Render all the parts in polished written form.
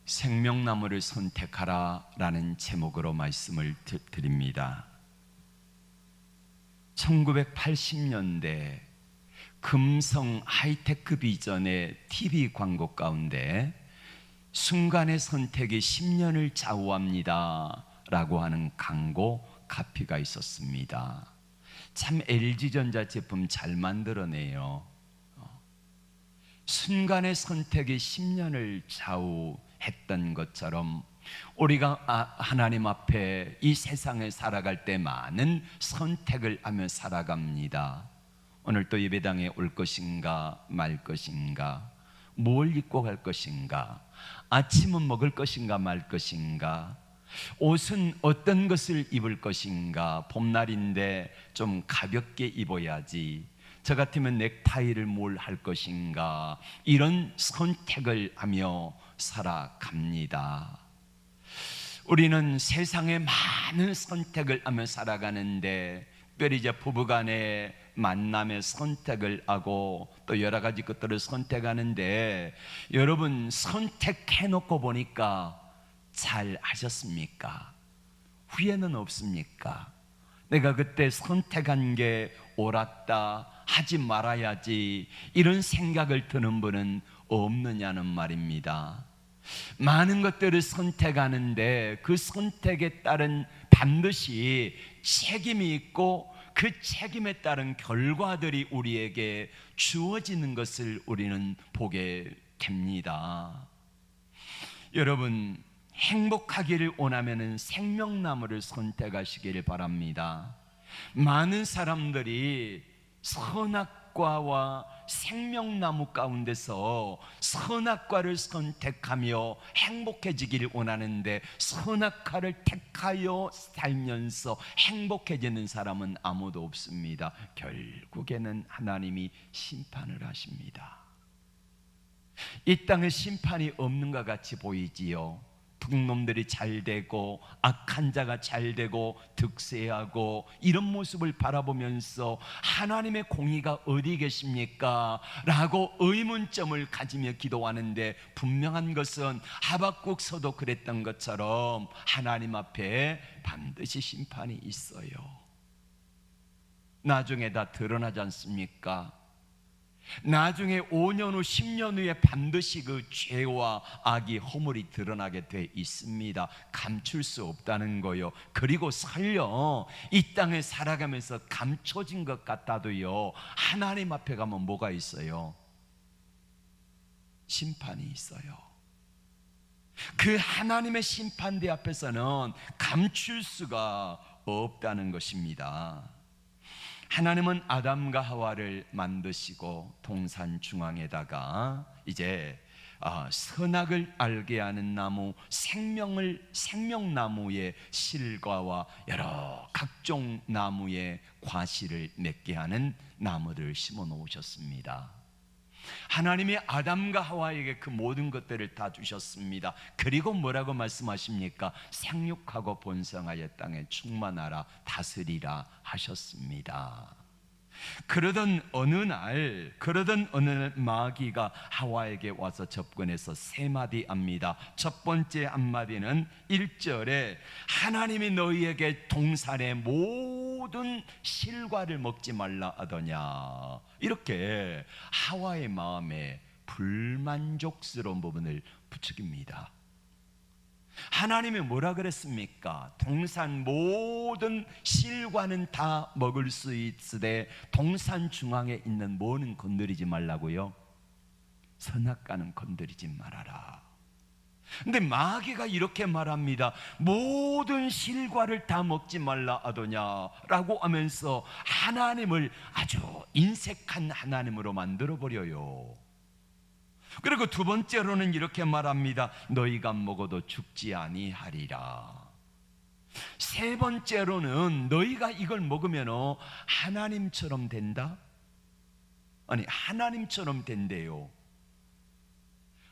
생명나무를 선택하라 라는 제목으로 말씀을 드립니다. 1980년대 금성 하이테크 비전의 TV 광고 가운데 순간의 선택이 10년을 좌우합니다 라고 하는 광고 카피가 있었습니다. 참 LG전자 제품 잘 만들어내요. 순간의 선택이 10년을 좌우했던 것처럼 우리가 하나님 앞에 이 세상에 살아갈 때 많은 선택을 하며 살아갑니다. 오늘 또 예배당에 올 것인가 말 것인가, 뭘 입고 갈 것인가, 아침은 먹을 것인가 말 것인가, 옷은 어떤 것을 입을 것인가, 봄날인데 좀 가볍게 입어야지, 저 같으면 넥타이를 뭘 할 것인가, 이런 선택을 하며 살아갑니다. 우리는 세상에 많은 선택을 하며 살아가는데 특별히 이제 부부간의 만남의 선택을 하고 또 여러 가지 것들을 선택하는데, 여러분 선택해놓고 보니까 잘 하셨습니까? 후회는 없습니까? 내가 그때 선택한 게 옳았다, 하지 말아야지, 이런 생각을 드는 분은 없느냐는 말입니다. 많은 것들을 선택하는데 그 선택에 따른 반드시 책임이 있고 그 책임에 따른 결과들이 우리에게 주어지는 것을 우리는 보게 됩니다. 여러분, 행복하기를 원하면 생명나무를 선택하시기를 바랍니다. 많은 사람들이 선악과와 생명나무 가운데서 선악과를 선택하며 행복해지기를 원하는데, 선악과를 택하여 살면서 행복해지는 사람은 아무도 없습니다. 결국에는 하나님이 심판을 하십니다. 이 땅에 심판이 없는 것 같이 보이지요. 북놈들이 잘 되고 악한 자가 잘 되고 득세하고 이런 모습을 바라보면서 하나님의 공의가 어디 계십니까? 라고 의문점을 가지며 기도하는데, 분명한 것은 하박국서도 그랬던 것처럼 하나님 앞에 반드시 심판이 있어요. 나중에 다 드러나지 않습니까? 나중에 5년 후 10년 후에 반드시 그 죄와 악이 허물이 드러나게 돼 있습니다. 감출 수 없다는 거요. 그리고 설령 이 땅에 살아가면서 감춰진 것 같아도요, 하나님 앞에 가면 뭐가 있어요? 심판이 있어요. 그 하나님의 심판대 앞에서는 감출 수가 없다는 것입니다. 하나님은 아담과 하와를 만드시고 동산 중앙에다가 이제 선악을 알게 하는 나무, 생명나무의 실과와 여러 각종 나무의 과실을 맺게 하는 나무를 심어 놓으셨습니다. 하나님이 아담과 하와에게 그 모든 것들을 다 주셨습니다. 그리고 뭐라고 말씀하십니까? 생육하고 번성하여 땅에 충만하라, 다스리라 하셨습니다. 그러던 어느 날 마귀가 하와에게 와서 접근해서 세 마디 합니다. 첫 번째 한마디는 1절에 하나님이 너희에게 동산의 모든 실과를 먹지 말라 하더냐, 이렇게 하와의 마음에 불만족스러운 부분을 부추깁니다. 하나님이 뭐라 그랬습니까? 동산 모든 실과는 다 먹을 수 있으되 동산 중앙에 있는 뭐는 건드리지 말라고요? 선악과는 건드리지 말아라. 근데 마귀가 이렇게 말합니다. 모든 실과를 다 먹지 말라 하더냐라고 하면서 하나님을 아주 인색한 하나님으로 만들어버려요. 그리고 두 번째로는 이렇게 말합니다. 너희가 먹어도 죽지 아니하리라. 세 번째로는 너희가 이걸 먹으면 하나님처럼 된다? 아니, 하나님처럼 된대요.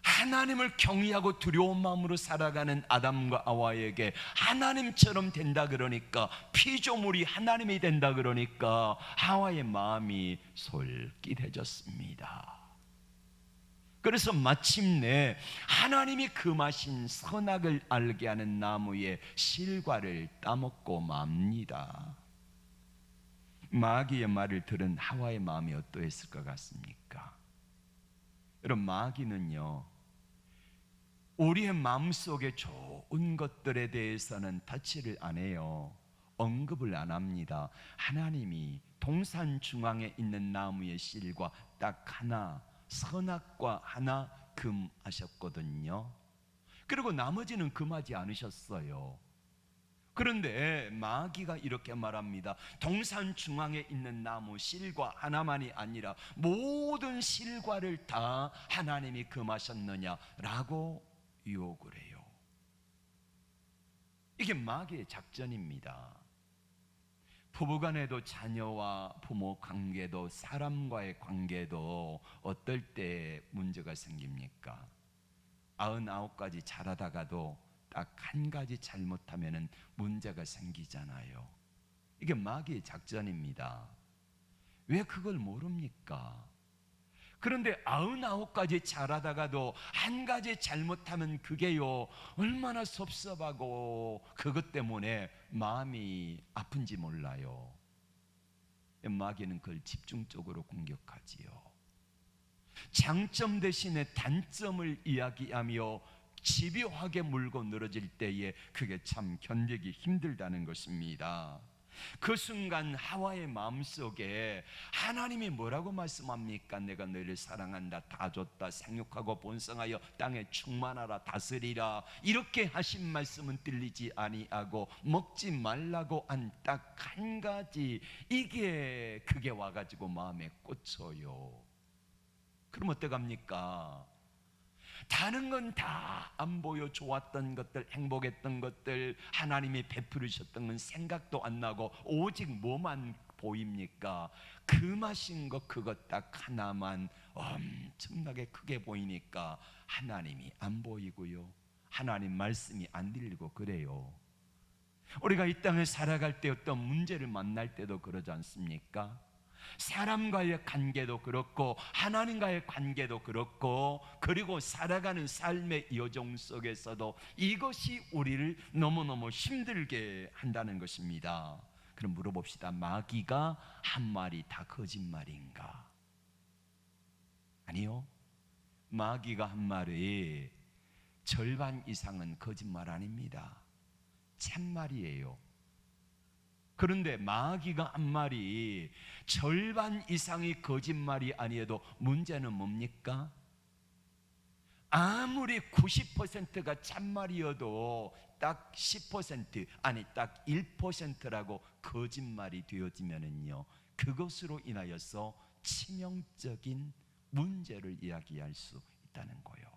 하나님을 경외하고 두려운 마음으로 살아가는 아담과 하와에게 하나님처럼 된다 그러니까, 피조물이 하나님이 된다 그러니까 하와의 마음이 솔깃해졌습니다. 그래서 마침내 하나님이 금하신 선악을 알게 하는 나무의 실과를 따먹고 맙니다. 마귀의 말을 들은 하와의 마음이 어떠했을 것 같습니까? 여러분, 마귀는요, 우리의 마음속에 좋은 것들에 대해서는 터치를 안 해요. 언급을 안 합니다. 하나님이 동산 중앙에 있는 나무의 실과 딱 하나, 선악과 하나 금하셨거든요. 그리고 나머지는 금하지 않으셨어요. 그런데 마귀가 이렇게 말합니다. 동산 중앙에 있는 나무 실과 하나만이 아니라 모든 실과를 다 하나님이 금하셨느냐라고 유혹을 해요. 이게 마귀의 작전입니다. 부부간에도 자녀와 부모 관계도 사람과의 관계도 어떨 때 문제가 생깁니까? 99가지 잘하다가도 딱 한 가지 잘못하면 문제가 생기잖아요. 이게 마귀의 작전입니다. 왜 그걸 모릅니까? 그런데 99가지 잘하다가도 한 가지 잘못하면 그게요 얼마나 섭섭하고 그것 때문에 마음이 아픈지 몰라요. 마귀는 그걸 집중적으로 공격하지요. 장점 대신에 단점을 이야기하며 집요하게 물고 늘어질 때에 그게 참 견디기 힘들다는 것입니다. 그 순간 하와의 마음속에 하나님이 뭐라고 말씀합니까? 내가 너희를 사랑한다, 다 줬다, 생육하고 번성하여 땅에 충만하라, 다스리라, 이렇게 하신 말씀은 들리지 아니하고 먹지 말라고 한 딱 한 가지, 그게 와가지고 마음에 꽂혀요. 그럼 어떡합니까? 다른 건 다 안 보여. 좋았던 것들, 행복했던 것들, 하나님이 베풀으셨던 건 생각도 안 나고 오직 뭐만 보입니까? 금하신 것 그것 딱 하나만 엄청나게 크게 보이니까 하나님이 안 보이고요, 하나님 말씀이 안 들리고 그래요. 우리가 이 땅에 살아갈 때 어떤 문제를 만날 때도 그러지 않습니까? 사람과의 관계도 그렇고 하나님과의 관계도 그렇고, 그리고 살아가는 삶의 여정 속에서도 이것이 우리를 너무너무 힘들게 한다는 것입니다. 그럼 물어봅시다. 마귀가 한 말이 다 거짓말인가? 아니요. 마귀가 한 말이 절반 이상은 거짓말 아닙니다. 참말이에요. 그런데 마귀가 한 말이 절반 이상이 거짓말이 아니어도 문제는 뭡니까? 아무리 90%가 참말이어도 딱 10%, 아니 딱 1%라고 거짓말이 되어지면은요, 그것으로 인하여서 치명적인 문제를 이야기할 수 있다는 거예요.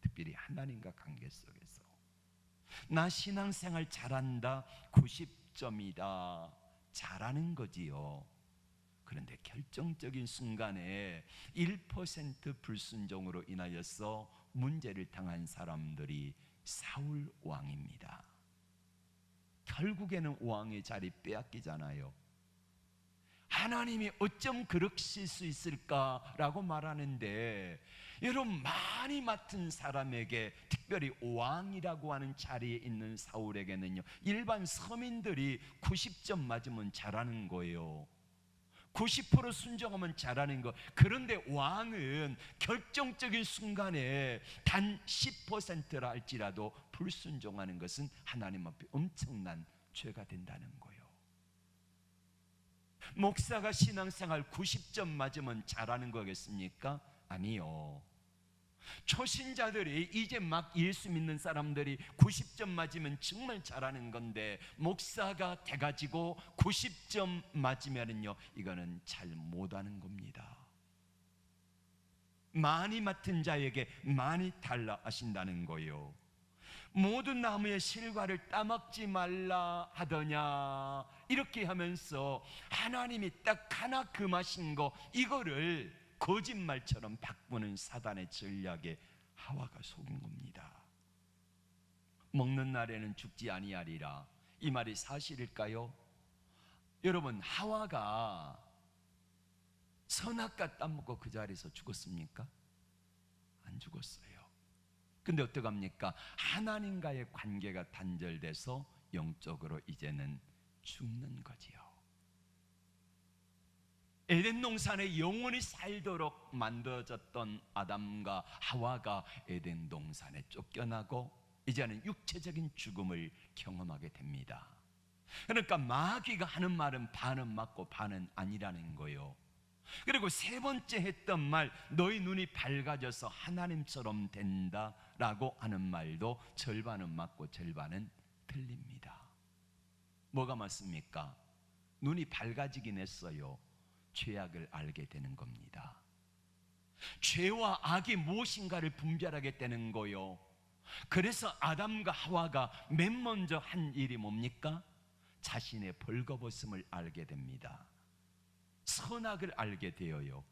특별히 하나님과 관계 속에서. 나 신앙생활 잘한다, 90점이다, 잘하는 거지요. 그런데 결정적인 순간에 1% 불순종으로 인하여서 문제를 당한 사람들이 사울 왕입니다. 결국에는 왕의 자리 빼앗기잖아요. 하나님이 어쩜 그러실 수 있을까라고 말하는데, 여러분, 많이 맡은 사람에게, 특별히 왕이라고 하는 자리에 있는 사울에게는요, 일반 서민들이 90점 맞으면 잘하는 거예요. 90% 순종하면 잘하는 거. 그런데 왕은 결정적인 순간에 단 10%라 할지라도 불순종하는 것은 하나님 앞에 엄청난 죄가 된다는 거예요. 목사가 신앙생활 90점 맞으면 잘하는 거겠습니까? 아니요. 초신자들이, 이제 막 예수 믿는 사람들이 90점 맞으면 정말 잘하는 건데, 목사가 돼가지고 90점 맞으면은요, 이거는 잘 못하는 겁니다. 많이 맡은 자에게 많이 달라 하신다는 거예요. 모든 나무의 실과를 따먹지 말라 하더냐, 이렇게 하면서 하나님이 딱 하나 금하신 거, 이거를 거짓말처럼 바꾸는 사단의 전략에 하와가 속은 겁니다. 먹는 날에는 죽지 아니하리라, 이 말이 사실일까요? 여러분, 하와가 선악과 따먹고 그 자리에서 죽었습니까? 안 죽었어요. 근데 어떡합니까? 하나님과의 관계가 단절돼서 영적으로 이제는 죽는 거지요. 에덴 동산에 영원히 살도록 만들어졌던 아담과 하와가 에덴 동산에 쫓겨나고 이제는 육체적인 죽음을 경험하게 됩니다. 그러니까 마귀가 하는 말은 반은 맞고 반은 아니라는 거예요. 그리고 세 번째 했던 말, 너희 눈이 밝아져서 하나님처럼 된다라고 하는 말도 절반은 맞고 절반은 틀립니다. 뭐가 맞습니까? 눈이 밝아지긴 했어요. 죄악을 알게 되는 겁니다. 죄와 악이 무엇인가를 분별하게 되는 거요. 그래서 아담과 하와가 맨 먼저 한 일이 뭡니까? 자신의 벌거벗음을 알게 됩니다. 선악을 알게 되어요.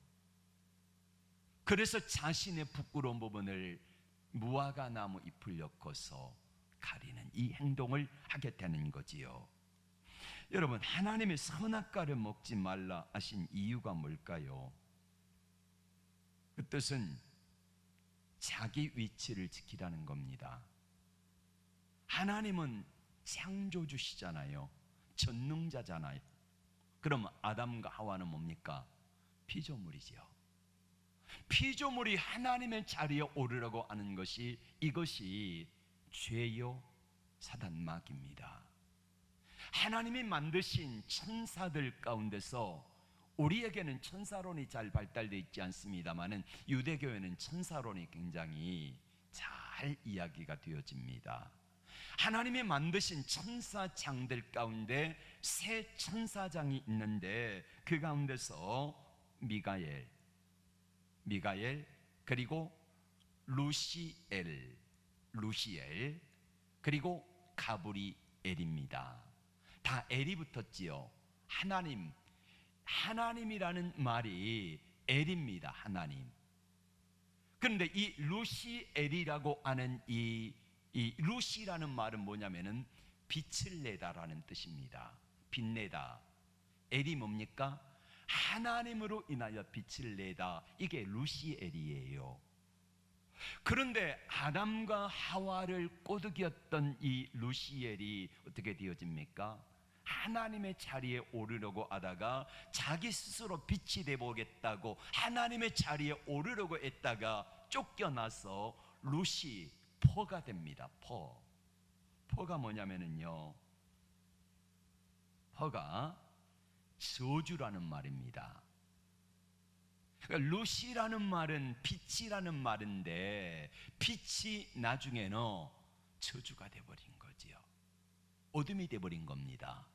그래서 자신의 부끄러운 부분을 무화과 나무 잎을 엮어서 가리는 이 행동을 하게 되는 거지요. 여러분, 하나님의 선악과를 먹지 말라 하신 이유가 뭘까요? 그 뜻은 자기 위치를 지키라는 겁니다. 하나님은 창조주시잖아요. 전능자잖아요. 그럼 아담과 하와는 뭡니까? 피조물이죠. 피조물이 하나님의 자리에 오르려고 하는 것이, 이것이 죄요 사단마귀입니다. 하나님이 만드신 천사들 가운데서 우리에게는 천사론이 잘 발달되어 있지 않습니다만은 유대교회는 천사론이 굉장히 잘 이야기가 되어집니다. 하나님이 만드신 천사장들 가운데 세 천사장이 있는데 그 가운데서 미가엘 그리고 루시엘 그리고 가브리엘입니다. 다 엘이 붙었지요. 하나님이라는 말이 엘입니다. 하나님. 그런데 이 루시엘이라고 하는 이 루시라는 말은 뭐냐면은 빛을 내다라는 뜻입니다. 빛내다. 엘이 뭡니까? 하나님으로 인하여 빛을 내다. 이게 루시엘이에요. 그런데 아담과 하와를 꼬드겼던 이 루시엘이 어떻게 되어집니까? 하나님의 자리에 오르려고 하다가 자기 스스로 빛이 되보겠다고 하나님의 자리에 오르려고 했다가 쫓겨나서 루시퍼가 됩니다. 퍼가 뭐냐면요, 퍼가 저주라는 말입니다. 그러니까 루시라는 말은 빛이라는 말인데 빛이 나중에는 저주가 되어버린 거지요. 어둠이 되어버린 겁니다.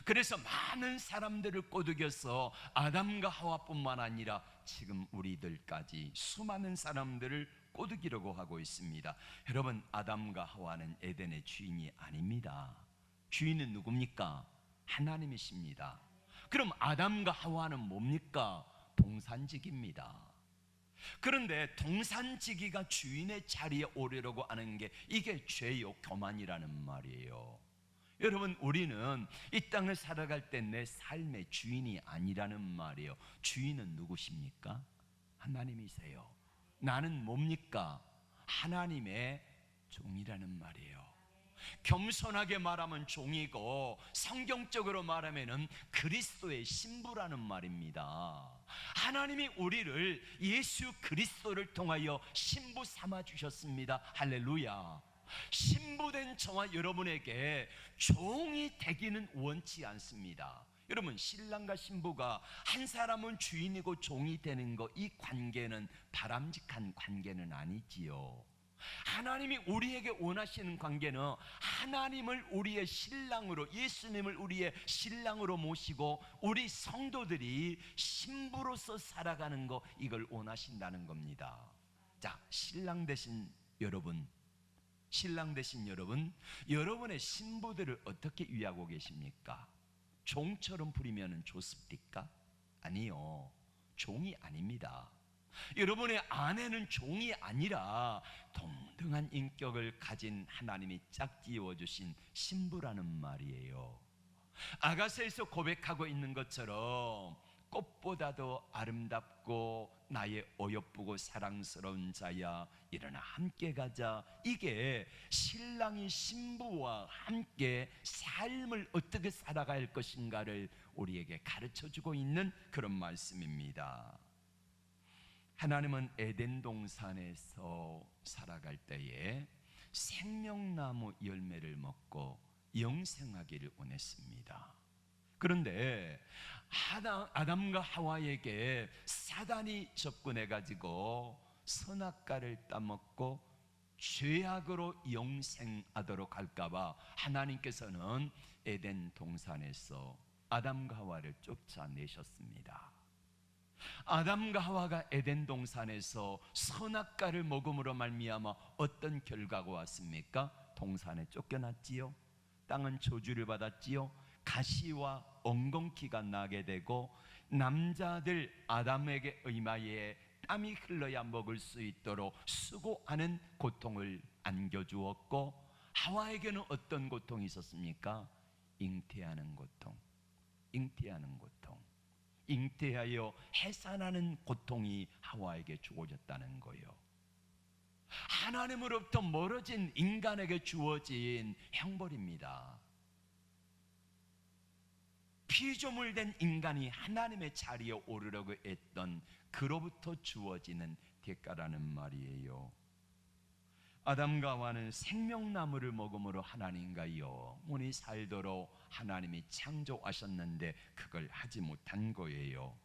그래서 많은 사람들을 꼬드겨서 아담과 하와뿐만 아니라 지금 우리들까지 수많은 사람들을 꼬드기려고 하고 있습니다. 여러분, 아담과 하와는 에덴의 주인이 아닙니다. 주인은 누굽니까? 하나님이십니다. 그럼 아담과 하와는 뭡니까? 동산지기입니다. 그런데 동산지기가 주인의 자리에 오르려고 하는 게 이게 죄요 교만이라는 말이에요. 여러분, 우리는 이 땅을 살아갈 때 내 삶의 주인이 아니라는 말이에요. 주인은 누구십니까? 하나님이세요. 나는 뭡니까? 하나님의 종이라는 말이에요. 겸손하게 말하면 종이고 성경적으로 말하면 그리스도의 신부라는 말입니다. 하나님이 우리를 예수 그리스도를 통하여 신부 삼아 주셨습니다. 할렐루야. 신부된 저와 여러분에게 종이 되기는 원치 않습니다. 여러분, 신랑과 신부가 한 사람은 주인이고 종이 되는 거, 이 관계는 바람직한 관계는 아니지요. 하나님이 우리에게 원하시는 관계는 하나님을 우리의 신랑으로, 예수님을 우리의 신랑으로 모시고 우리 성도들이 신부로서 살아가는 거, 이걸 원하신다는 겁니다. 자, 신랑 되신 여러분, 여러분의 신부들을 어떻게 위하고 계십니까? 종처럼 부리면 좋습니까? 아니요, 종이 아닙니다. 여러분의 아내는 종이 아니라 동등한 인격을 가진 하나님이 짝지어 주신 신부라는 말이에요. 아가서에서 고백하고 있는 것처럼 꽃보다도 아름답고 나의 어여쁘고 사랑스러운 자야, 일어나 함께 가자. 이게 신랑이 신부와 함께 삶을 어떻게 살아갈 야 것인가를 우리에게 가르쳐주고 있는 그런 말씀입니다. 하나님은 에덴 동산에서 살아갈 때에 생명나무 열매를 먹고 영생하기를 원했습니다. 그런데 아담과 하와에게 사단이 접근해가지고 선악과를 따먹고 죄악으로 영생하도록 할까봐 하나님께서는 에덴 동산에서 아담과 하와를 쫓아내셨습니다. 아담과 하와가 에덴 동산에서 선악과를 먹음으로 말미암아 어떤 결과가 왔습니까? 동산에 쫓겨났지요. 땅은 저주를 받았지요. 가시와 엉겅퀴가 나게 되고 남자들 아담에게 의하여 땀이 흘러야 먹을 수 있도록 수고하는 고통을 안겨주었고, 하와에게는 어떤 고통이 있었습니까? 잉태하는 고통, 잉태하는 고통, 잉태하여 해산하는 고통이 하와에게 주어졌다는 거예요. 하나님으로부터 멀어진 인간에게 주어진 형벌입니다. 피조물된 인간이 하나님의 자리에 오르려고 했던 그로부터 주어지는 대가라는 말이에요. 아담과 하와는 생명나무를 먹음으로 하나님과 영원히 살도록 하나님이 창조하셨는데 그걸 하지 못한 거예요.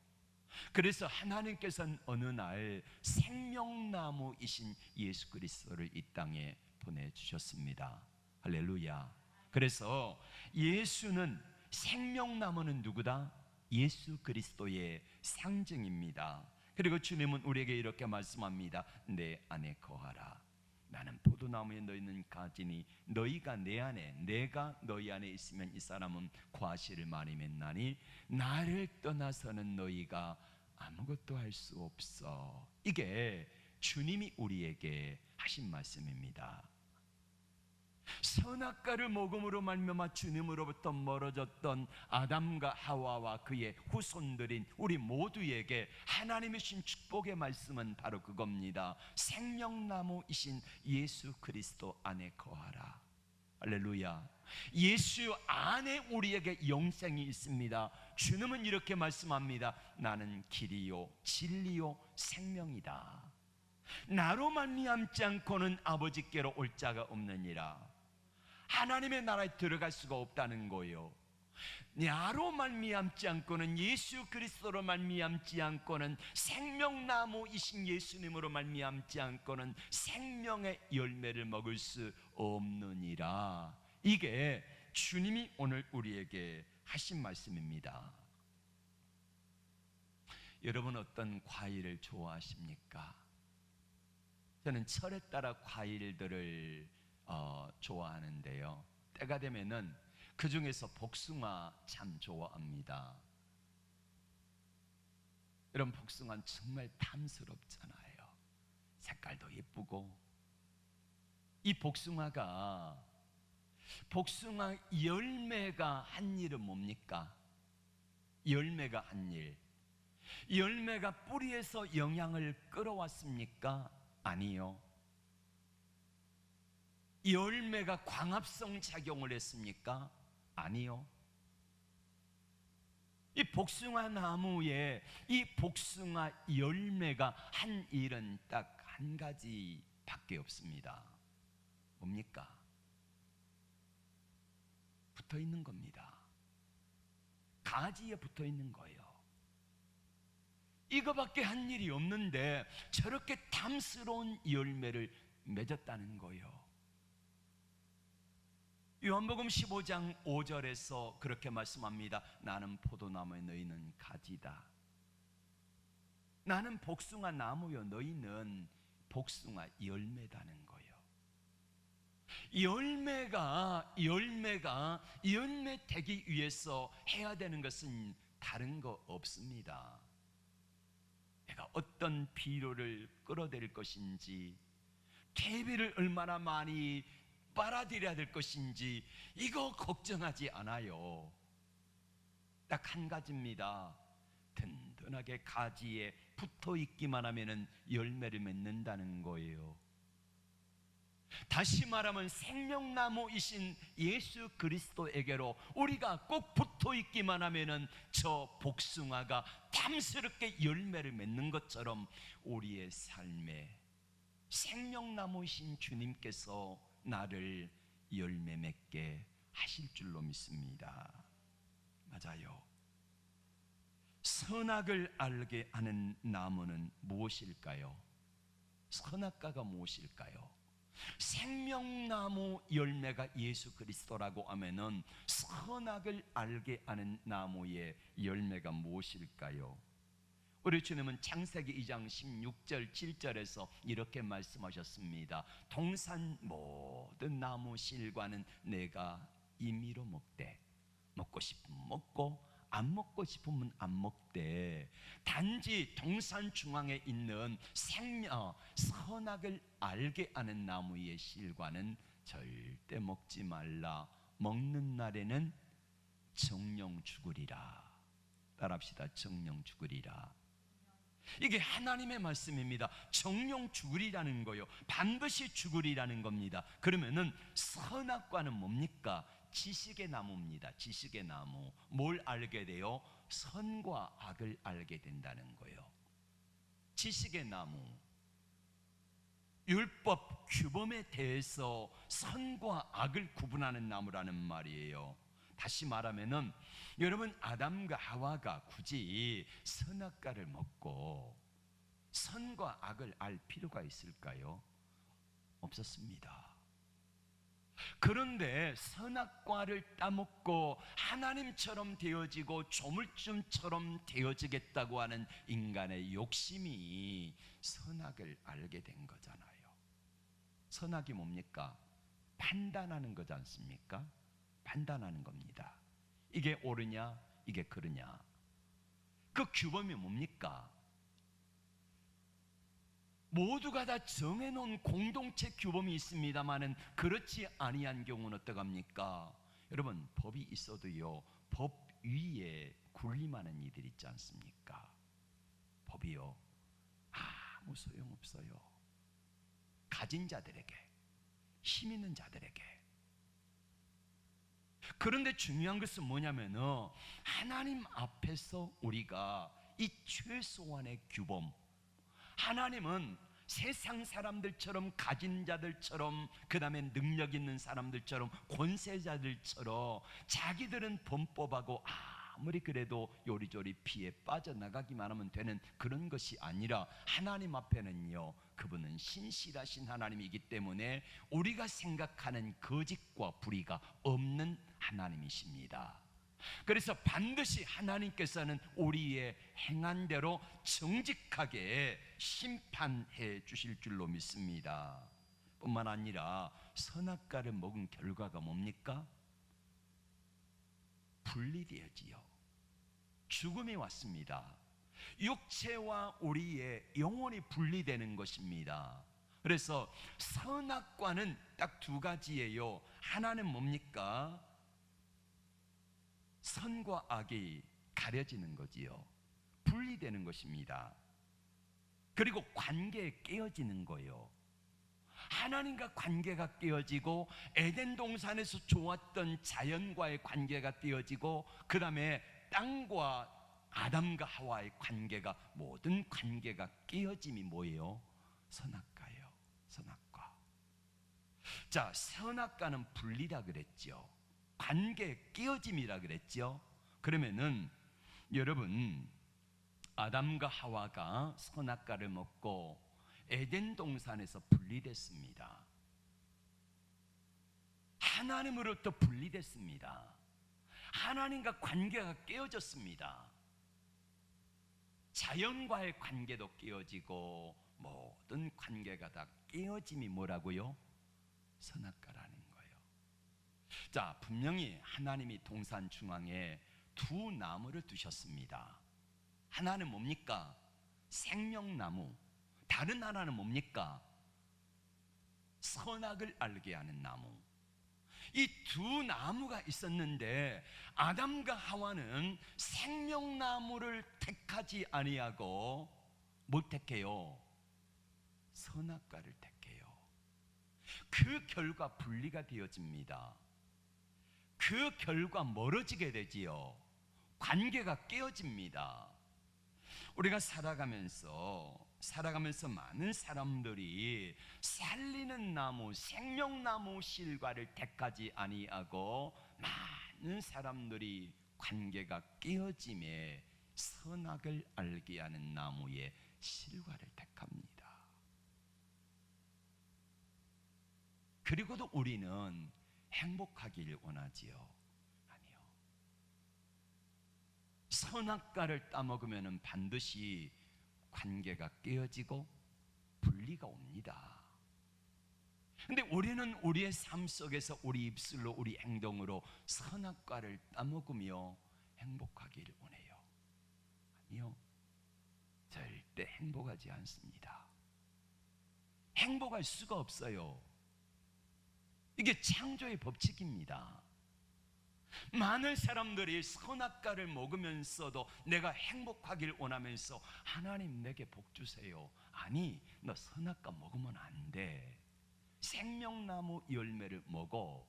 그래서 하나님께서는 어느 날 생명나무이신 예수 그리스도를 이 땅에 보내주셨습니다. 할렐루야. 그래서 예수는, 생명나무는 누구다? 예수 그리스도의 상징입니다. 그리고 주님은 우리에게 이렇게 말씀합니다. 내 안에 거하라. 나는 포도나무에 너희는 가지니 너희가 내 안에, 내가 너희 안에 있으면 이 사람은 과실을 많이 맺나니 나를 떠나서는 너희가 아무것도 할 수 없어. 이게 주님이 우리에게 하신 말씀입니다. 선악과를 먹음으로 말미암아 주님으로부터 멀어졌던 아담과 하와와 그의 후손들인 우리 모두에게 하나님의 신 축복의 말씀은 바로 그겁니다. 생명나무이신 예수 그리스도 안에 거하라. 할렐루야. 예수 안에 우리에게 영생이 있습니다. 주님은 이렇게 말씀합니다. 나는 길이요 진리요 생명이다. 나로 말미암지 않고는 아버지께로 올 자가 없느니라. 하나님의 나라에 들어갈 수가 없다는 거예요. 나로 말미암지 않고는, 예수 그리스도로 말미암지 않고는, 생명나무이신 예수님으로 말미암지 않고는 생명의 열매를 먹을 수 없느니라. 이게 주님이 오늘 우리에게 하신 말씀입니다. 여러분 어떤 과일을 좋아하십니까? 저는 철에 따라 과일들을 좋아하는데요, 때가 되면은 그 중에서 복숭아 참 좋아합니다. 이런 복숭아는 정말 탐스럽잖아요. 색깔도 예쁘고. 이 복숭아 열매가 한 일은 뭡니까? 열매가 한 일, 열매가 뿌리에서 영양을 끌어왔습니까? 아니요. 열매가 광합성 작용을 했습니까? 아니요. 이 복숭아 나무에 이 복숭아 열매가 한 일은 딱 한 가지밖에 없습니다. 뭡니까? 붙어 있는 겁니다. 가지에 붙어 있는 거예요. 이거밖에 한 일이 없는데 저렇게 탐스러운 열매를 맺었다는 거예요. 요한복음 15장 5절에서 그렇게 말씀합니다. 나는 포도나무에 너희는 가지다. 나는 복숭아 나무요 너희는 복숭아 열매다는 거예요. 열매 되기 위해서 해야 되는 것은 다른 거 없습니다. 내가 어떤 비료를 끌어들일 것인지, 퇴비를 얼마나 많이 빨아들여야 될 것인지 이거 걱정하지 않아요. 딱 한 가지입니다. 튼튼하게 가지에 붙어 있기만 하면은 열매를 맺는다는 거예요. 다시 말하면 생명나무이신 예수 그리스도에게로 우리가 꼭 붙어 있기만 하면은 저 복숭아가 탐스럽게 열매를 맺는 것처럼 우리의 삶에 생명나무이신 주님께서 나를 열매 맺게 하실 줄로 믿습니다. 맞아요. 선악을 알게 하는 나무는 무엇일까요? 선악과가 무엇일까요? 생명나무 열매가 예수 그리스도라고 하면은 선악을 알게 하는 나무의 열매가 무엇일까요? 우리 주님은 창세기 2장 16절 7절에서 이렇게 말씀하셨습니다. 동산 모든 나무 실과는 내가 임의로 먹되 먹고 싶으면 먹고 안 먹고 싶으면 안 먹되 단지 동산 중앙에 있는 선악을 알게 하는 나무의 실과는 절대 먹지 말라. 먹는 날에는 정령 죽으리라. 따라합시다. 정령 죽으리라. 이게 하나님의 말씀입니다. 정령 죽으리라는 거요, 반드시 죽으리라는 겁니다. 그러면은 선악과는 뭡니까? 지식의 나무입니다. 지식의 나무. 뭘 알게 돼요? 선과 악을 알게 된다는 거예요. 지식의 나무, 율법 규범에 대해서 선과 악을 구분하는 나무라는 말이에요. 다시 말하면은 여러분, 아담과 하와가 굳이 선악과를 먹고 선과 악을 알 필요가 있을까요? 없었습니다. 그런데 선악과를 따먹고 하나님처럼 되어지고 조물주처럼 되어지겠다고 하는 인간의 욕심이 선악을 알게 된 거잖아요. 선악이 뭡니까? 판단하는 거지 않습니까? 판단하는 겁니다. 이게 옳으냐, 이게 그르냐. 그 규범이 뭡니까? 모두가 다 정해놓은 공동체 규범이 있습니다만은 그렇지 아니한 경우는 어떡합니까? 여러분, 법이 있어도요, 법 위에 군림하는 이들 있지 않습니까? 법이요, 아무 소용없어요. 가진 자들에게, 힘 있는 자들에게. 그런데 중요한 것은 뭐냐면은 하나님 앞에서 우리가 이 최소한의 규범, 하나님은 세상 사람들처럼, 가진 자들처럼, 그 다음에 능력 있는 사람들처럼, 권세자들처럼 자기들은 범법하고 아무리 그래도 요리조리 피해 빠져나가기만 하면 되는 그런 것이 아니라 하나님 앞에는요, 그분은 신실하신 하나님이기 때문에 우리가 생각하는 거짓과 불의가 없는 하나님이십니다. 그래서 반드시 하나님께서는 우리의 행한 대로 정직하게 심판해 주실 줄로 믿습니다. 뿐만 아니라 선악과를 먹은 결과가 뭡니까? 분리되어지요. 죽음이 왔습니다. 육체와 우리의 영혼이 분리되는 것입니다. 그래서 선악과는 딱 두 가지예요. 하나는 뭡니까? 선과 악이 가려지는 거지요. 분리되는 것입니다. 그리고 관계에 깨어지는 거예요. 하나님과 관계가 깨어지고 에덴 동산에서 좋았던 자연과의 관계가 깨어지고 그 다음에 땅과 아담과 하와의 관계가, 모든 관계가 깨어짐이 뭐예요? 선악과예요. 선악과. 자, 선악과는 분리다 그랬죠. 관계 깨어짐이라 그랬죠. 그러면은 여러분, 아담과 하와가 선악과를 먹고 에덴 동산에서 분리됐습니다. 하나님으로부터 분리됐습니다. 하나님과 관계가 깨어졌습니다. 자연과의 관계도 깨어지고 모든 관계가 다 깨어짐이 뭐라고요? 선악과라는 거예요. 자, 분명히 하나님이 동산 중앙에 두 나무를 두셨습니다. 하나는 뭡니까? 생명나무. 다른 하나는 뭡니까? 선악을 알게 하는 나무. 이 두 나무가 있었는데 아담과 하와는 생명나무를 택하지 아니하고 뭘 택해요? 선악과를 택해요. 그 결과 분리가 되어집니다. 그 결과 멀어지게 되지요. 관계가 깨어집니다. 우리가 살아가면서 많은 사람들이 살리는 나무, 생명나무 실과를 택하지 아니하고 많은 사람들이 관계가 깨어짐에 선악을 알게 하는 나무의 실과를 택합니다. 그리고도 우리는 행복하기를 원하지요. 아니요. 선악과를 따먹으면 반드시 관계가 깨어지고 분리가 옵니다. 근데 우리는 우리의 삶 속에서 우리 입술로 우리 행동으로 선악과를 따먹으며 행복하기를 원해요. 아니요. 절대 행복하지 않습니다. 행복할 수가 없어요. 이게 창조의 법칙입니다. 많은 사람들이 선악과를 먹으면서도 내가 행복하길 원하면서 하나님 내게 복 주세요. 아니, 너 선악과 먹으면 안 돼. 생명나무 열매를 먹어.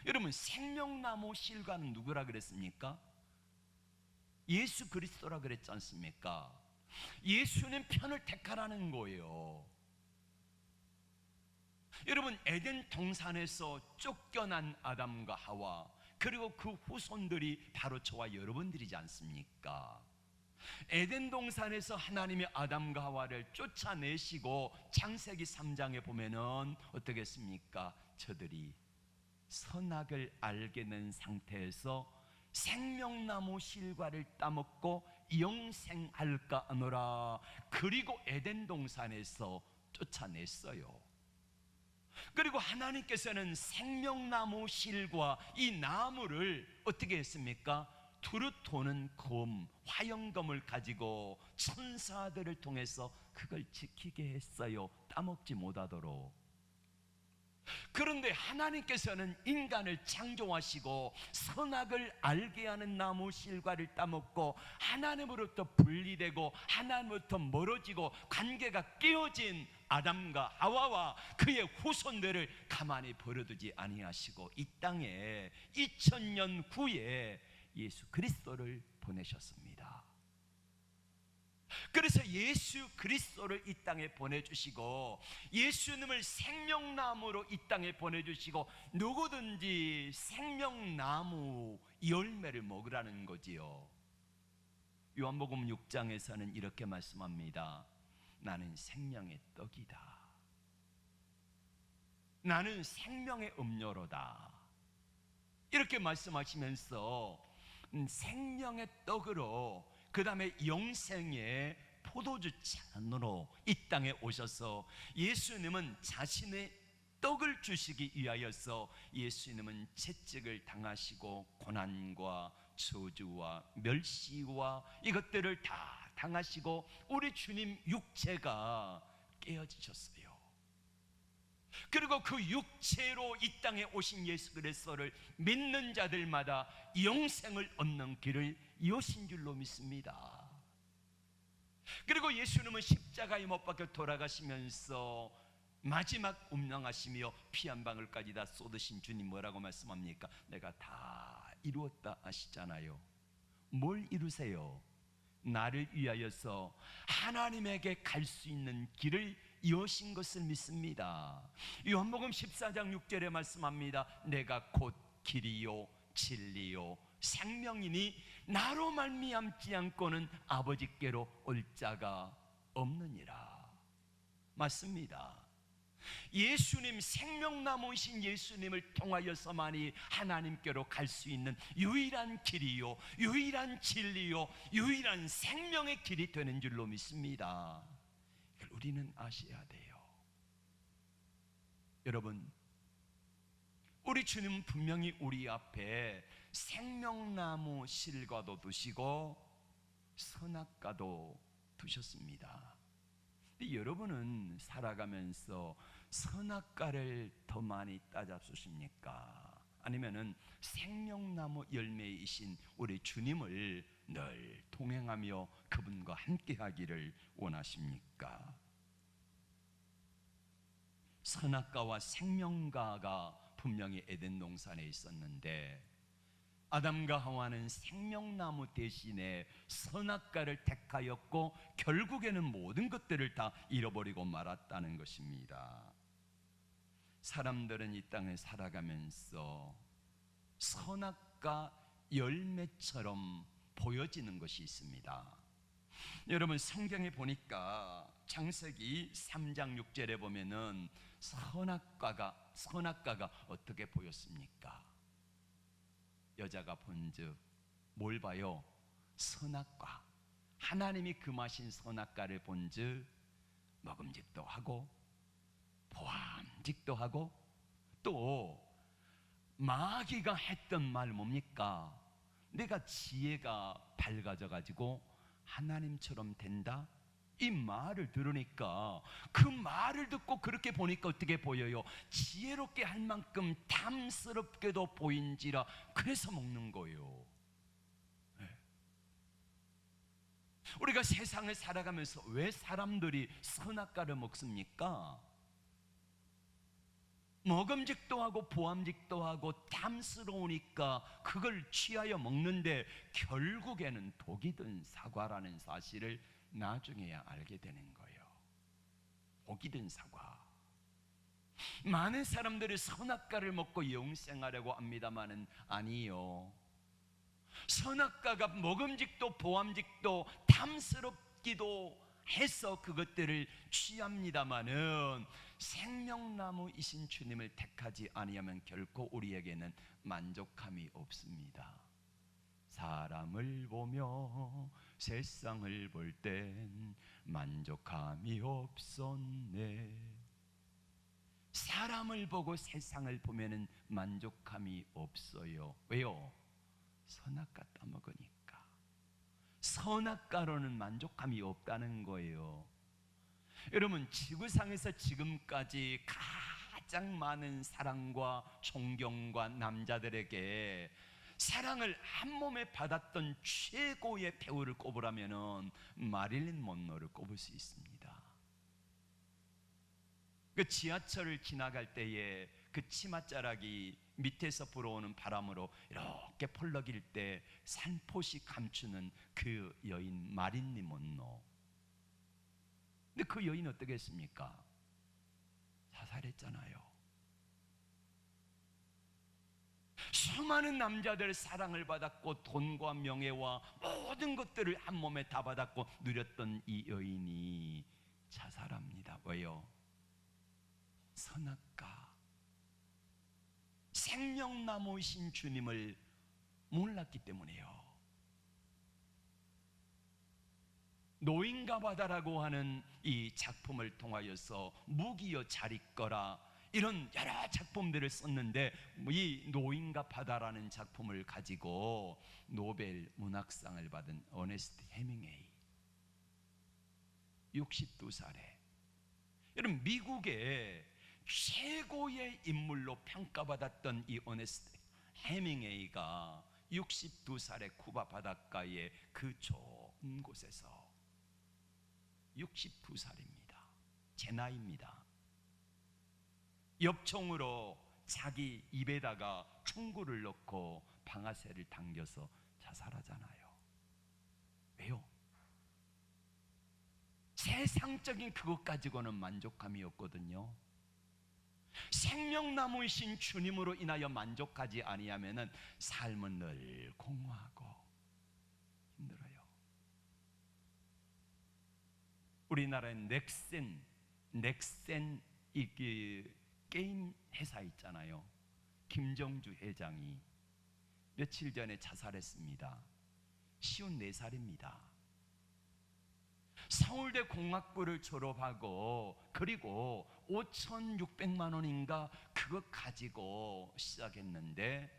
여러분, 생명나무 실과는 누구라 그랬습니까? 예수 그리스도라 그랬지 않습니까? 예수는 편을 택하라는 거예요. 여러분, 에덴 동산에서 쫓겨난 아담과 하와, 그리고 그 후손들이 바로 저와 여러분들이지 않습니까? 에덴 동산에서 하나님이 아담과 하와를 쫓아내시고 창세기 3장에 보면은 어떻게 했습니까? 저들이 선악을 알게 된 상태에서 생명나무 실과를 따먹고 영생할까 하노라. 그리고 에덴 동산에서 쫓아냈어요. 그리고 하나님께서는 생명나무 실과 이 나무를 어떻게 했습니까? 두루 도는 검, 화영검을 가지고 천사들을 통해서 그걸 지키게 했어요. 따먹지 못하도록. 그런데 하나님께서는 인간을 창조하시고 선악을 알게 하는 나무 실과를 따먹고 하나님으로부터 분리되고 하나님으로부터 멀어지고 관계가 깨어진 아담과 하와와 그의 후손들을 가만히 버려두지 아니하시고 이 땅에 2000년 후에 예수 그리스도를 보내셨습니다. 그래서 예수 그리스도를 이 땅에 보내주시고 예수님을 생명나무로 이 땅에 보내주시고 누구든지 생명나무 열매를 먹으라는 거지요. 요한복음 6장에서는 이렇게 말씀합니다. 나는 생명의 떡이다. 나는 생명의 음료로다. 이렇게 말씀하시면서 생명의 떡으로 그 다음에 영생의 포도주 잔으로 이 땅에 오셔서 예수님은 자신의 떡을 주시기 위하여서 예수님은 채찍을 당하시고 고난과 저주와 멸시와 이것들을 다 당하시고 우리 주님 육체가 깨어지셨어요. 그리고 그 육체로 이 땅에 오신 예수 그리스도를 믿는 자들마다 영생을 얻는 길을 여신 줄로 믿습니다. 그리고 예수님은 십자가에 못 박혀 돌아가시면서 마지막 운명하시며 피 한 방울까지 다 쏟으신 주님 뭐라고 말씀합니까? 내가 다 이루었다 하시잖아요. 뭘 이루세요? 나를 위하여서 하나님에게 갈 수 있는 길을 여신 것을 믿습니다. 요한복음 14장 6절에 말씀합니다. 내가 곧 길이요 진리요 생명이니 나로 말미암지 않고는 아버지께로 올 자가 없느니라. 맞습니다. 예수님, 생명나무이신 예수님을 통하여서만이 하나님께로 갈 수 있는 유일한 길이요 유일한 진리요 유일한 생명의 길이 되는 줄로 믿습니다. 이걸 우리는 아셔야 돼요. 여러분, 우리 주님은 분명히 우리 앞에 생명나무 실과도 두시고 선악과도 두셨습니다. 여러분은 살아가면서 선악과를 더 많이 따잡수십니까? 아니면은 생명나무 열매이신 우리 주님을 늘 동행하며 그분과 함께하기를 원하십니까? 선악과와 생명과가 분명히 에덴 동산에 있었는데 아담과 하와는 생명나무 대신에 선악과를 택하였고 결국에는 모든 것들을 다 잃어버리고 말았다는 것입니다. 사람들은 이 땅을 살아가면서 선악과 열매처럼 보여지는 것이 있습니다. 여러분, 성경에 보니까 창세기 3장 6절에 보면은 선악과가 어떻게 보였습니까? 여자가 본즉 뭘 봐요? 선악과. 하나님이 금하신 선악과를 본즉 먹음직도 하고 보암직도 하고, 또 마귀가 했던 말 뭡니까? 내가 지혜가 밝아져 가지고 하나님처럼 된다? 이 말을 들으니까, 그 말을 듣고 그렇게 보니까 어떻게 보여요? 지혜롭게 할 만큼 탐스럽게도 보인지라 그래서 먹는 거예요. 우리가 세상을 살아가면서 왜 사람들이 선악과를 먹습니까? 먹음직도 하고 보암직도 하고 탐스러우니까 그걸 취하여 먹는데 결국에는 독이 든 사과라는 사실을 나중에야 알게 되는 거예요. 독이 든 사과. 많은 사람들이 선악과를 먹고 영생하려고 합니다마는 아니요. 선악과가 먹음직도 보암직도 탐스럽기도 해서 그것들을 취합니다마는 생명나무이신 주님을 택하지 아니하면 결코 우리에게는 만족함이 없습니다. 사람을 보며 세상을 볼 땐 만족함이 없었네. 사람을 보고 세상을 보면은 만족함이 없어요. 왜요? 선악과 따먹으니까. 선악과로는 만족함이 없다는 거예요. 여러분, 지구상에서 지금까지 가장 많은 사랑과 존경과 남자들에게 사랑을 한 몸에 받았던 최고의 배우를 꼽으라면은 마릴린 먼로를 꼽을 수 있습니다. 그 지하철을 지나갈 때에 그 치맛자락이 밑에서 불어오는 바람으로 이렇게 펄럭일 때 살포시 감추는 그 여인 마릴린 먼로. 근데 그 여인 어떻게 했습니까? 자살했잖아요. 수많은 남자들 사랑을 받았고 돈과 명예와 모든 것들을 한 몸에 다 받았고 누렸던 이 여인이 자살합니다. 왜요? 선악과, 생명나무이신 주님을 몰랐기 때문이에요. 노인과 바다라고 하는 이 작품을 통하여서 무기여 잘 있거라 이런 여러 작품들을 썼는데, 이 노인과 바다라는 작품을 가지고 노벨 문학상을 받은 어네스트 해밍웨이 62살에, 여러분, 미국의 최고의 인물로 평가받았던 이 어네스트 해밍웨이가 62살의 쿠바 바닷가의 그 좋은 곳에서 62살입니다. 제 나이입니다. 엽총으로 자기 입에다가 총구를 넣고 방아쇠를 당겨서 자살하잖아요. 왜요? 세상적인 그것 가지고는 만족감이 없거든요. 생명나무이신 주님으로 인하여 만족하지 아니하면은 삶은 늘 공허하고 힘들어요. 우리나라에 넥센 이 게임 회사 있잖아요. 김정주 회장이 며칠 전에 자살했습니다. 54살입니다. 서울대 공학부를 졸업하고 그리고 5,600만 원인가 그것 가지고 시작했는데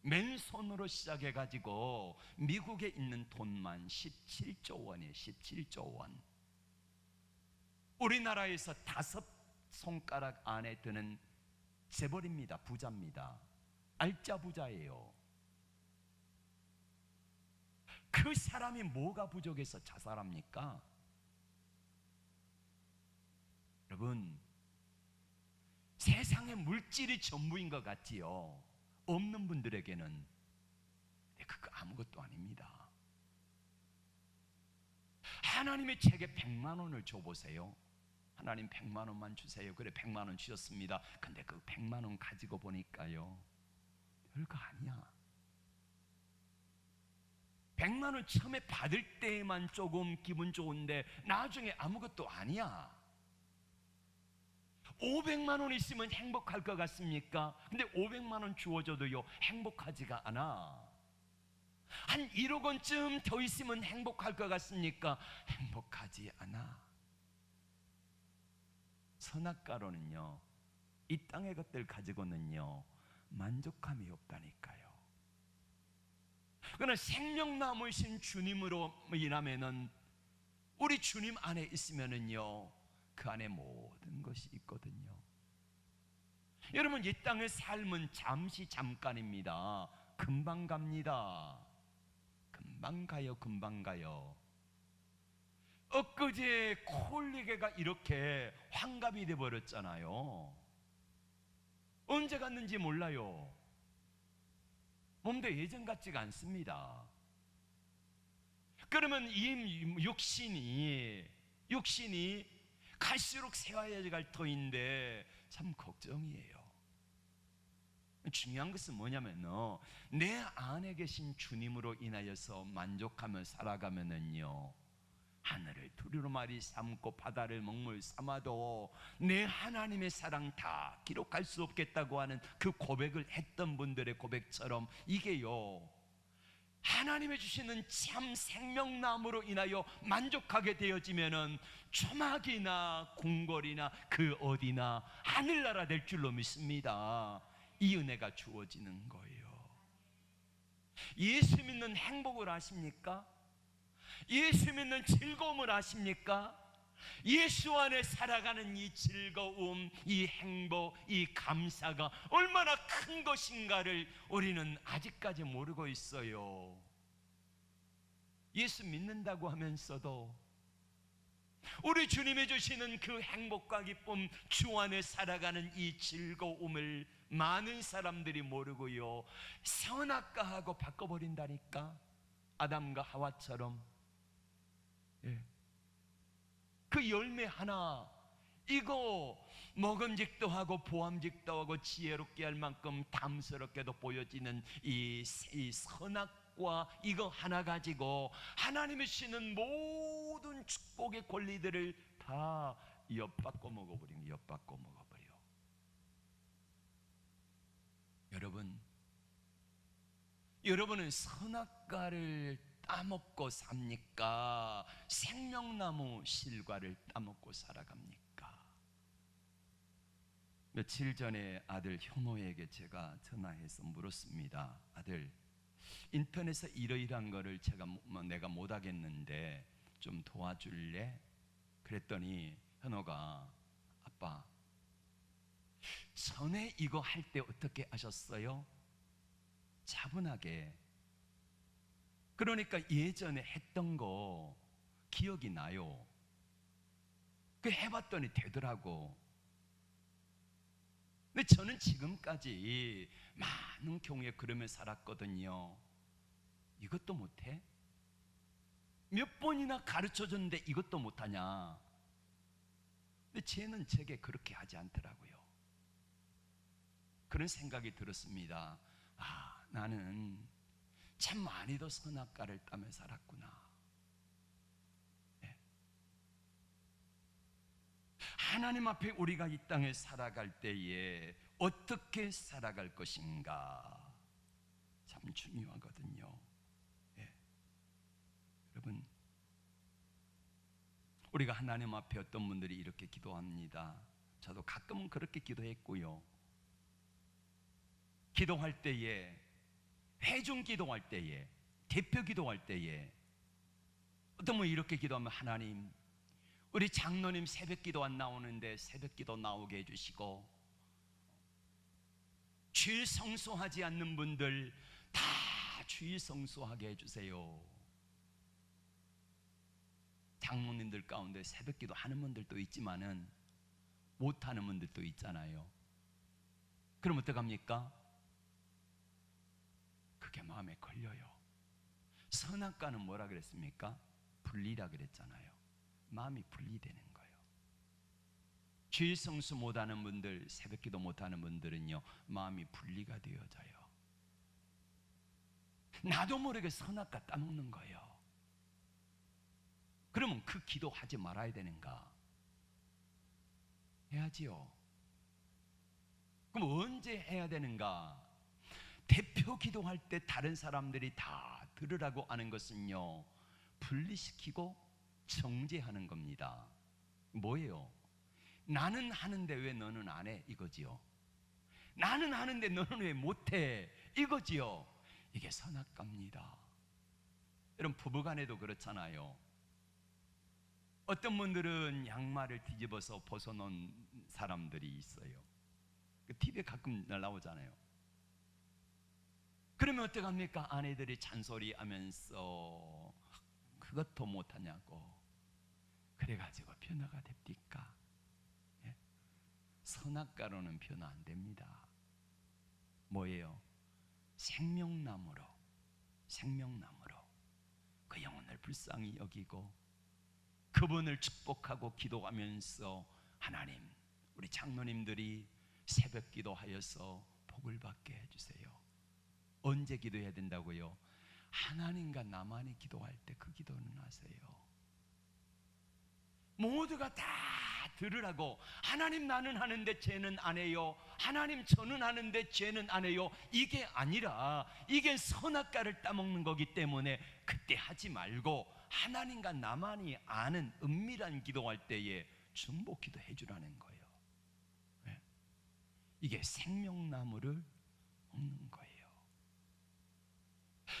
맨손으로 시작해가지고 미국에 있는 돈만 17조 원이에요. 17조 원. 우리나라에서 5 손가락 안에 드는 재벌입니다. 부자입니다. 알짜 부자예요. 그 사람이 뭐가 부족해서 자살합니까? 여러분, 세상에 물질이 전부인 것 같지요. 없는 분들에게는 그거 아무것도 아닙니다. 하나님의 제게 100만 원을 줘보세요. 하나님 100만 원만 주세요. 그래 100만 원 주셨습니다. 근데 그 100만 원 가지고 보니까요, 별거 아니야. 100만 원 처음에 받을 때만 조금 기분 좋은데 나중에 아무것도 아니야. 500만 원 있으면 행복할 것 같습니까? 근데 500만 원 주어져도요, 행복하지가 않아. 한 1억 원쯤 더 있으면 행복할 것 같습니까? 행복하지 않아. 선악가로는요, 이 땅의 것들 가지고는요 만족감이 없다니까요. 그러나 생명나무이신 주님으로 인하면은, 우리 주님 안에 있으면은요 그 안에 모든 것이 있거든요. 여러분, 이 땅의 삶은 잠깐입니다. 금방 갑니다. 금방 가요, 금방 가요. 엊그제 콜리게가 이렇게 환갑이 돼버렸잖아요. 언제 갔는지 몰라요. 몸도 예전 같지가 않습니다. 그러면 이 육신이 갈수록 세워야 갈 터인데 참 걱정이에요. 중요한 것은 뭐냐면요, 내 안에 계신 주님으로 인하여서 만족하며 살아가면은요, 하늘을 두루마리 삼고 바다를 먹물 삼아도 내 하나님의 사랑 다 기록할 수 없겠다고 하는 그 고백을 했던 분들의 고백처럼, 이게요 하나님이 주시는 참 생명나무로 인하여 만족하게 되어지면은 초막이나 궁궐이나 그 어디나 하늘나라 될 줄로 믿습니다. 이 은혜가 주어지는 거예요. 예수 믿는 행복을 아십니까? 예수 믿는 즐거움을 아십니까? 예수 안에 살아가는 이 즐거움, 이 행복, 이 감사가 얼마나 큰 것인가를 우리는 아직까지 모르고 있어요. 예수 믿는다고 하면서도 우리 주님이 주시는 그 행복과 기쁨, 주 안에 살아가는 이 즐거움을 많은 사람들이 모르고요, 선악과하고 바꿔버린다니까. 아담과 하와처럼. 그 열매 하나, 이거 먹음직도 하고 보암직도 하고 지혜롭게 할 만큼 담스럽게도 보여지는 이 선악과, 이거 하나 가지고 하나님이 주시는 모든 축복의 권리들을 다 엿바꿔 먹어버리는, 엿바꿔 먹어버려. 여러분은 선악과를 따먹고 삽니까? 생명나무 실과를 따먹고 살아갑니까? 며칠 전에 아들 현호에게 제가 전화해서 물었습니다. 아들, 인터넷에 이러이러한 거를 내가 못하겠는데 좀 도와줄래? 그랬더니 현호가, 아빠, 전에 이거 할 때 어떻게 하셨어요? 차분하게. 그러니까 예전에 했던 거 기억이 나요. 그 해봤더니 되더라고. 근데 저는 지금까지 많은 경우에 그러며 살았거든요. 이것도 못해? 몇 번이나 가르쳐줬는데 이것도 못하냐? 근데 쟤는 제게 그렇게 하지 않더라고요. 그런 생각이 들었습니다. 아, 나는 참 많이도 선악과를 따며 살았구나. 네. 하나님 앞에 우리가 이 땅에 살아갈 때에 어떻게 살아갈 것인가 참 중요하거든요. 네. 여러분, 우리가 하나님 앞에 어떤 분들이 이렇게 기도합니다. 저도 가끔은 그렇게 기도했고요. 기도할 때에, 회중 기도할 때에, 대표 기도할 때에 어떤 분 이렇게 기도하면, 하나님, 우리 장로님 새벽 기도 안 나오는데 새벽 기도 나오게 해주시고, 주일 성수하지 않는 분들 다 주일 성수하게 해주세요. 장로님들 가운데 새벽기도 하는 분들도 있지만은 못하는 분들도 있잖아요. 그럼 어떡합니까? 그게 마음에 걸려요. 선악과는 뭐라 그랬습니까? 분리라 그랬잖아요. 마음이 분리되는 거예요. 주일 성수 못하는 분들, 새벽기도 못하는 분들은요, 마음이 분리가 되어져요. 나도 모르게 선악과 따먹는 거예요. 그러면 그 기도하지 말아야 되는가? 해야지요. 그럼 언제 해야 되는가? 대표 기도할 때 다른 사람들이 다 들으라고 하는 것은요, 분리시키고 정죄하는 겁니다. 뭐예요? 나는 하는데 왜 너는 안 해? 이거지요. 나는 하는데 너는 왜 못해? 이거지요. 이게 선악과입니다. 여러분, 부부간에도 그렇잖아요. 어떤 분들은 양말을 뒤집어서 벗어놓은 사람들이 있어요. TV에 가끔 나오잖아요. 그러면 어떡합니까? 아내들이 잔소리하면서 그것도 못하냐고. 그래가지고 변화가 됩니까? 예? 선악과로는 변화 안 됩니다. 뭐예요? 생명나무로 그 영혼을 불쌍히 여기고 그분을 축복하고 기도하면서 하나님, 우리 장로님들이 새벽 기도하여서 복을 받게 해주세요. 언제 기도해야 된다고요? 하나님과 나만이 기도할 때 그 기도는 하세요. 모두가 다 들으라고. 하나님, 나는 하는데 쟤는 안 해요. 하나님, 저는 하는데 쟤는 안 해요. 이게 아니라 이게 선악과를 따먹는 거기 때문에 그때 하지 말고 하나님과 나만이 아는 은밀한 기도할 때에 중복 기도해 주라는 거예요. 네? 이게 생명나무를 먹는 거예요.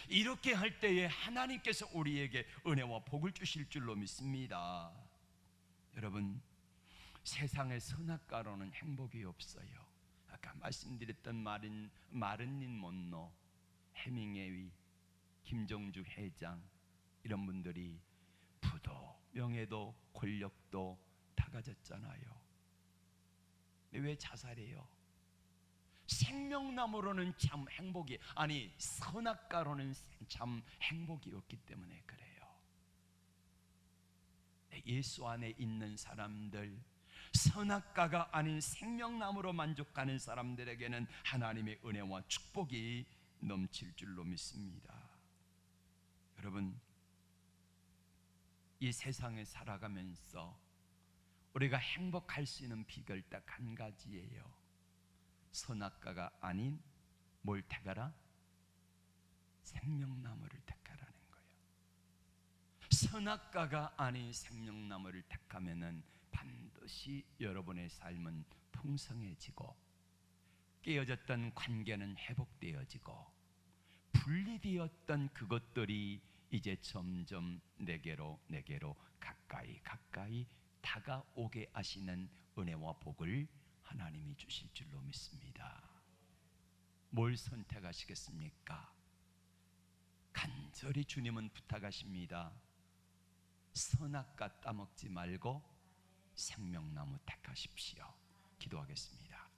이렇게 할 때에 하나님께서 우리에게 은혜와 복을 주실 줄로 믿습니다. 여러분, 세상의 선악과로는 행복이 없어요. 아까 말씀드렸던 마른닌 먼로, 해밍웨이, 김정주 회장, 이런 분들이 부도, 명예도, 권력도 다 가졌잖아요. 왜 자살해요? 생명나무로는 참 행복이, 아니 선악과로는 참 행복이 없기 때문에 그래요. 예수 안에 있는 사람들, 선악과가 아닌 생명나무로 만족하는 사람들에게는 하나님의 은혜와 축복이 넘칠 줄로 믿습니다. 여러분, 이 세상에 살아가면서 우리가 행복할 수 있는 비결 딱 한 가지예요. 선악과가 아닌 뭘 택하라? 생명나무를 택하라는 거예요. 선악과가 아닌 생명나무를 택하면은 반드시 여러분의 삶은 풍성해지고 깨어졌던 관계는 회복되어지고 분리되었던 그것들이 이제 점점 내게로 가까이 다가오게 하시는 은혜와 복을 하나님이 주실 줄로 믿습니다. 뭘 선택하시겠습니까? 간절히 주님은 부탁하십니다. 선악과 따먹지 말고 생명나무 택하십시오. 기도하겠습니다.